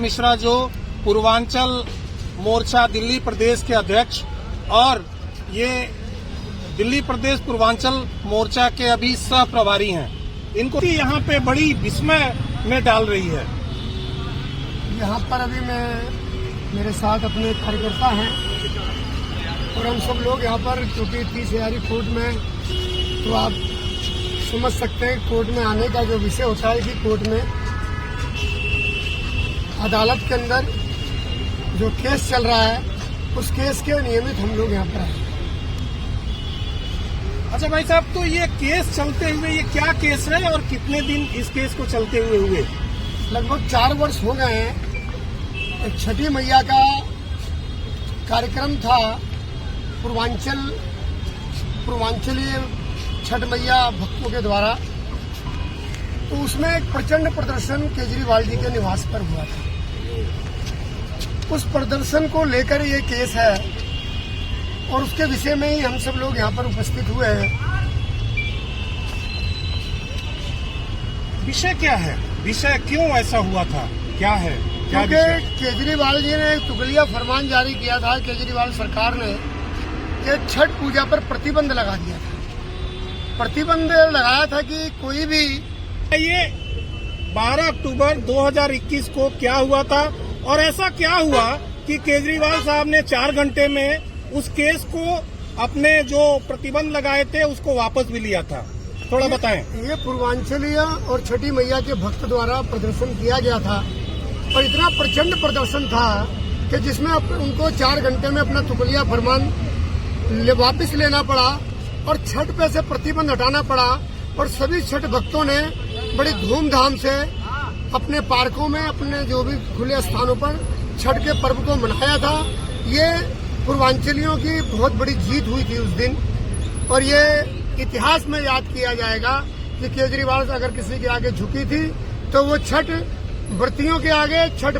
मिश्रा जो पूर्वांचल मोर्चा दिल्ली प्रदेश के अध्यक्ष और ये दिल्ली प्रदेश पूर्वांचल मोर्चा के अभी सह प्रभारी हैं, इनको यहाँ पे बड़ी विस्मय में डाल रही है। यहाँ पर अभी मेरे साथ अपने कार्यकर्ता हैं और हम सब लोग यहाँ पर, क्योंकि 30 हज़ारी कोर्ट में, तो आप समझ सकते हैं कोर्ट में आने का जो विषय होता है कि कोर्ट में अदालत के अंदर जो केस चल रहा है उस केस के नियमित हम लोग यहाँ पर आए। अच्छा भाई साहब, तो ये केस चलते हुए ये क्या केस है और कितने दिन इस केस को चलते हुए? लगभग 4 वर्ष हो गए हैं। एक छठी मैया का कार्यक्रम था पूर्वांचलीय छठ मैया भक्तों के द्वारा, तो उसमें एक प्रचंड प्रदर्शन केजरीवाल जी के निवास पर हुआ था। उस प्रदर्शन को लेकर ये केस है और उसके विषय में ही हम सब लोग यहाँ पर उपस्थित हुए हैं। विषय क्या है? विषय क्यों ऐसा हुआ था? क्या है? क्योंकि केजरीवाल जी ने तुगलिया फरमान जारी किया था, केजरीवाल सरकार ने, कि छठ पूजा पर प्रतिबंध लगा दिया था। प्रतिबंध लगाया था कि कोई भी, ये 12 अक्टूबर 2021 को क्या हुआ था और ऐसा क्या हुआ कि केजरीवाल साहब ने 4 घंटे में उस केस को, अपने जो प्रतिबंध लगाए थे उसको वापस भी लिया था? थोड़ा बताएं। ये पूर्वांचलीय और छठी मैया के भक्त द्वारा प्रदर्शन किया गया था और इतना प्रचंड प्रदर्शन था कि जिसमें उनको 4 घंटे में अपना तुगलिया फरमान वापस लेना पड़ा और छठ पे से प्रतिबंध हटाना पड़ा। और सभी छठ भक्तों ने बड़ी धूमधाम से अपने पार्कों में, अपने जो भी खुले स्थानों पर छठ के पर्व को मनाया था। ये पूर्वांचलियों की बहुत बड़ी जीत हुई थी उस दिन और ये इतिहास में याद किया जाएगा कि केजरीवाल अगर किसी के आगे झुकी थी तो वो छठ व्रतियों के आगे, छठ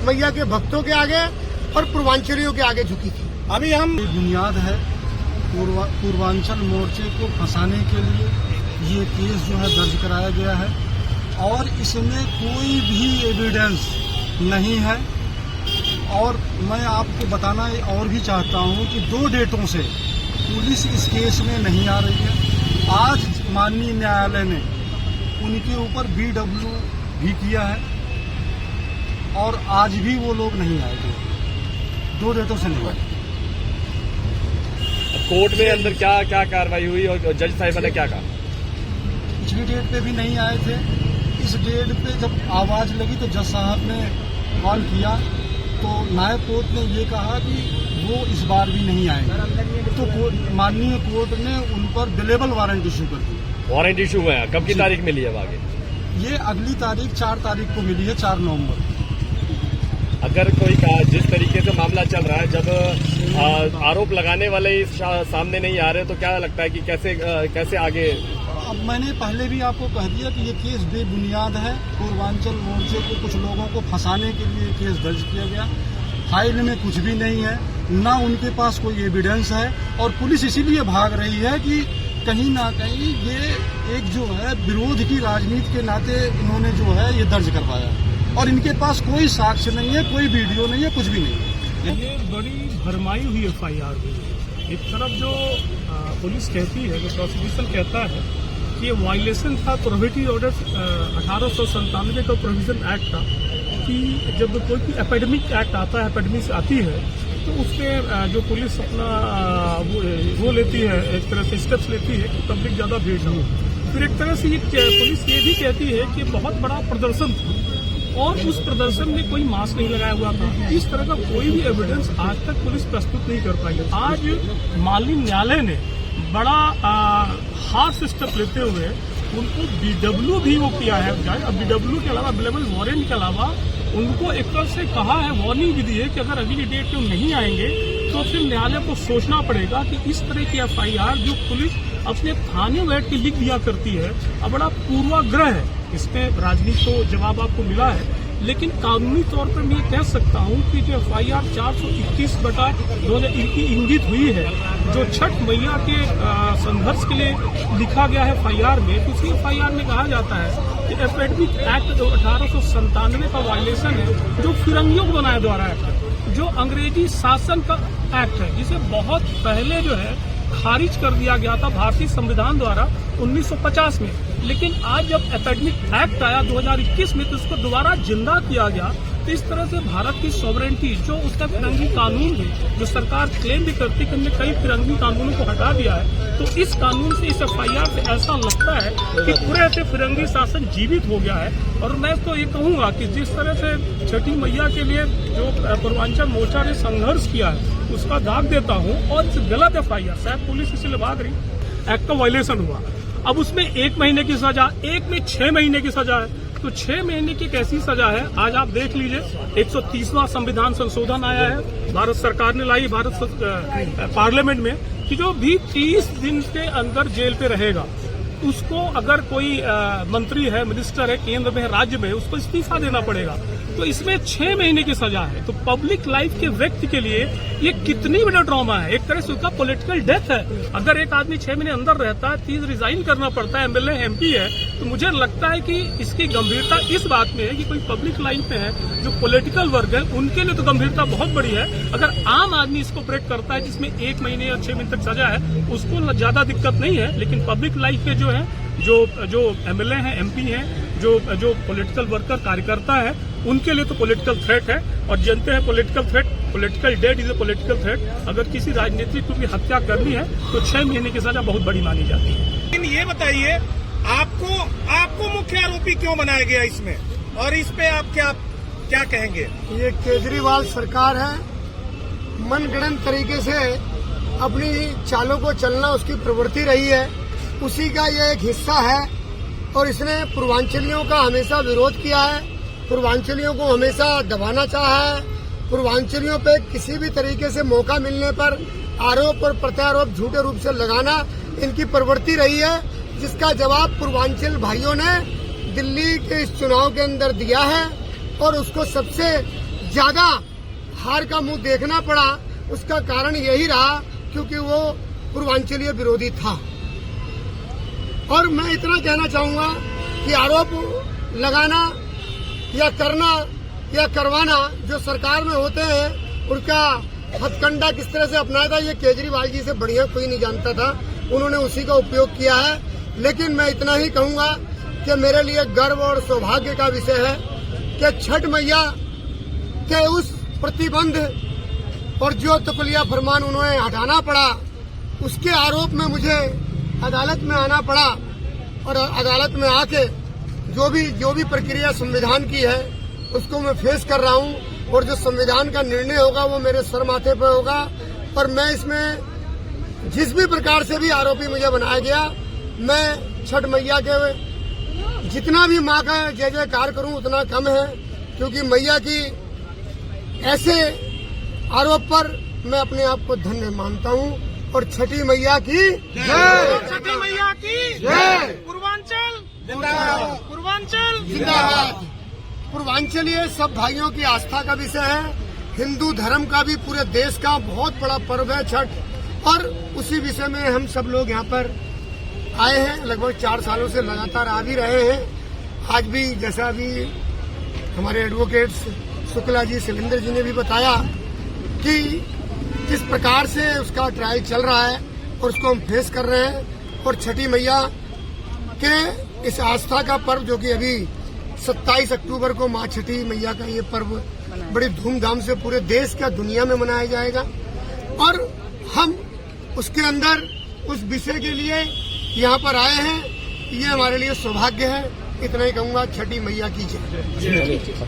मैया के भक्तों के आगे और पूर्वांचलियों के आगे झुकी थी। अभी हम बुनियाद है पूर्वांचल मोर्चे को फंसाने के लिए ये केस जो है दर्ज कराया गया है और इसमें कोई भी एविडेंस नहीं है। और मैं आपको बताना और भी चाहता हूँ कि 2 डेटों से पुलिस इस केस में नहीं आ रही है। आज माननीय न्यायालय ने उनके ऊपर BW भी किया है और आज भी वो लोग नहीं आएंगे, 2 डेटों से नहीं आए। कोर्ट में अंदर क्या कार्रवाई हुई और जज साहिबा ने क्या कहा? पिछली डेट पे भी नहीं आए थे। इस डेट पे जब आवाज लगी तो जज साहब ने कॉल किया तो नायब कोर्ट ने ये कहा कि वो इस बार भी नहीं आएंगे, तो माननीय कोर्ट ने उन पर बेलेबल वारंट इशू कर दिया। वारंट इशू हुआ है? कब की तारीख मिली है आगे? ये अगली तारीख 4 तारीख को मिली है, 4 नवंबर। अगर कोई जिस तरीके से मामला चल रहा है, जब आरोप लगाने वाले सामने नहीं आ रहे, तो क्या लगता है कि कैसे आगे? अब मैंने पहले भी आपको कह दिया कि ये केस बेबुनियाद है। पूर्वांचल मोर्चे को कुछ लोगों को फंसाने के लिए केस दर्ज किया गया। फाइल में कुछ भी नहीं है, ना उनके पास कोई एविडेंस है और पुलिस इसीलिए भाग रही है कि कहीं ना कहीं ये एक जो है विरोध की राजनीति के नाते इन्होंने जो है ये दर्ज करवाया और इनके पास कोई साक्ष्य नहीं है, कोई वीडियो नहीं है, कुछ भी नहीं है। ये बड़ी भरमाई हुई FIR हुई है। एक तरफ जो पुलिस कहती है, जो प्रोसिक्यूशन कहता है कि ये वायलेशन था प्रोहिबिटरी ऑर्डर 1897 का प्रोविजन एक्ट था कि जब कोई भी एपेडेमिक एक्ट आता है, एपेडेमिक्स आती है, तो उसमें जो पुलिस अपना वो लेती है, एक तरह से स्टेप्स लेती है कि पब्लिक ज़्यादा भीड़ न हो। फिर एक तरह से ये पुलिस ये भी कहती है कि बहुत बड़ा प्रदर्शन था और उस प्रदर्शन में कोई मास्क नहीं लगाया हुआ था। इस तरह का कोई भी एविडेंस आज तक पुलिस प्रस्तुत नहीं कर पाई। आज माननीय न्यायालय ने बड़ा हार्श स्टेप लेते हुए उनको BW भी वो किया है। अब BW के अलावा बेलेबल वारंट के अलावा उनको एक तरह से कहा है, वार्निंग भी दी है कि अगर अगली डेट में नहीं आएंगे तो फिर न्यायालय को सोचना पड़ेगा कि इस तरह की FIR जो पुलिस अपने थाने बैठ के लिख दिया करती है, अब बड़ा पूर्वाग्रह है। इसमें राजनीति तो जवाब आपको मिला है, लेकिन कानूनी तौर पर मैं कह सकता हूं कि जो FIR 421/2021 इंगित हुई है, जो छठ मैया के संघर्ष के लिए लिखा गया है FIR में, उसी FIR में कहा जाता है कि एपेडमिक एक्ट 1897 का वायलेशन है, जो फिरंगियों को बनाया द्वारा एक्ट है, जो अंग्रेजी शासन का एक्ट है, जिसे बहुत पहले जो है खारिज कर दिया गया था भारतीय संविधान द्वारा 1950 में। लेकिन आज जब एपेडमिक एक्ट आया 2021 में, तो उसको दोबारा जिंदा किया गया। तो इस तरह से भारत की सॉवरेंटी, जो उसका फिरंगी कानून है, जो सरकार क्लेम भी करती है कि हमने कई फिरंगी कानूनों को हटा दिया है, तो इस कानून से, इस FIR से ऐसा लगता है कि पूरे से फिरंगी शासन जीवित हो गया है। और मैं तो ये कहूंगा कि जिस तरह से छठी मैया के लिए जो पूर्वांचल मोर्चा ने संघर्ष किया है, उसका दाग देता हूँ। और गलत FIR, शायद पुलिस इसलिए भाग रही, एक्ट का वायलेशन हुआ, अब उसमें 1 महीने की सजा, एक में 6 महीने की सजा है। तो 6 महीने की कैसी सजा है, आज आप देख लीजिए। 130वां संविधान संशोधन आया है, भारत सरकार ने लाई, पार्लियामेंट में, कि जो भी 30 दिन के अंदर जेल पे रहेगा, उसको अगर कोई मंत्री है, मिनिस्टर है, केंद्र में है, राज्य में, उसको इस्तीफा देना पड़ेगा। तो इसमें 6 महीने की सजा है। तो पब्लिक लाइफ के व्यक्ति के लिए ये कितनी बड़ा ट्रॉमा है, एक तरह से उसका पॉलिटिकल डेथ है। अगर एक आदमी 6 महीने अंदर रहता है, 30 रिजाइन करना पड़ता है, MLA MP है, तो मुझे लगता है कि इसकी गंभीरता इस बात में है कि कोई पब्लिक लाइफ में है, जो पॉलिटिकल वर्ग है, उनके लिए तो गंभीरता बहुत बड़ी है। अगर आम आदमी इसको ब्रेक करता है, जिसमें 1 महीने या 6 महीने तक सजा है, उसको ज्यादा दिक्कत नहीं है। लेकिन पब्लिक लाइफ के जो है, जो MLA हैं, MP हैं, जो पॉलिटिकल वर्कर, कार्यकर्ता है, उनके लिए तो पॉलिटिकल थ्रेट है। और जानते हैं political threat, political death is a political threat. अगर किसी राजनीतिक को भी हत्या करनी है तो 6 महीने की सजा बहुत बड़ी मानी जाती है। लेकिन ये बताइए, आपको मुख्य आरोपी क्यों बनाया गया इसमें, और इस पे आप क्या कहेंगे? ये केजरीवाल सरकार है, मनगढ़ंत तरीके से अपनी चालों को चलना उसकी प्रवृत्ति रही है, उसी का ये एक हिस्सा है। और इसने पूर्वांचलियों का हमेशा विरोध किया है, पूर्वांचलियों को हमेशा दबाना चाहा है, पूर्वांचलियों पे किसी भी तरीके से मौका मिलने पर आरोप और प्रत्यारोप झूठे रूप से लगाना इनकी प्रवृत्ति रही है, जिसका जवाब पूर्वांचल भाइयों ने दिल्ली के इस चुनाव के अंदर दिया है। और उसको सबसे ज्यादा हार का मुंह देखना पड़ा। उसका कारण यही रहा क्योंकि वो पूर्वांचलीय विरोधी था। और मैं इतना कहना चाहूंगा कि आरोप लगाना या करना या करवाना जो सरकार में होते हैं, उनका हथकंडा किस तरह से अपनाया था, ये केजरीवाल जी से बढ़िया कोई नहीं जानता था। उन्होंने उसी का उपयोग किया है। लेकिन मैं इतना ही कहूंगा कि मेरे लिए गर्व और सौभाग्य का विषय है कि छठ मैया के उस प्रतिबंध और जो तुकलिया फरमान उन्हें हटाना पड़ा, उसके आरोप में मुझे अदालत में आना पड़ा। और अदालत में आके जो भी प्रक्रिया संविधान की है उसको मैं फेस कर रहा हूँ। और जो संविधान का निर्णय होगा वो मेरे सर माथे पर होगा। और मैं इसमें जिस भी प्रकार से भी आरोपी मुझे बनाया गया, मैं छठ मैया के जितना भी माँ का जय जयकार करूँ उतना कम है, क्योंकि मैया की ऐसे आरोप पर मैं अपने आप को धन्य मानता हूँ। और छठी मैया की जय, छठी मैया की जय, पूर्वांचल जिंदाबाद, पूर्वांचल जिंदाबाद। पूर्वांचलीय सब भाइयों की आस्था का विषय है, हिंदू धर्म का भी पूरे देश का बहुत बड़ा पर्व है छठ। और उसी विषय में हम सब लोग यहाँ पर आए हैं, लगभग 4 सालों से लगातार आ भी रहे हैं। आज भी जैसा अभी हमारे एडवोकेट शुक्ला जी, शैलेंद्र जी ने भी बताया कि किस प्रकार से उसका ट्रायल चल रहा है और उसको हम फेस कर रहे हैं। और छठी मैया के इस आस्था का पर्व, जो कि अभी 27 अक्टूबर को माँ छठी मैया का ये पर्व बड़ी धूमधाम से पूरे देश का दुनिया में मनाया जाएगा। और हम उसके अंदर उस विषय के लिए यहाँ पर आए हैं, ये हमारे लिए सौभाग्य है। इतना ही कहूँगा, छठी मैया की जय।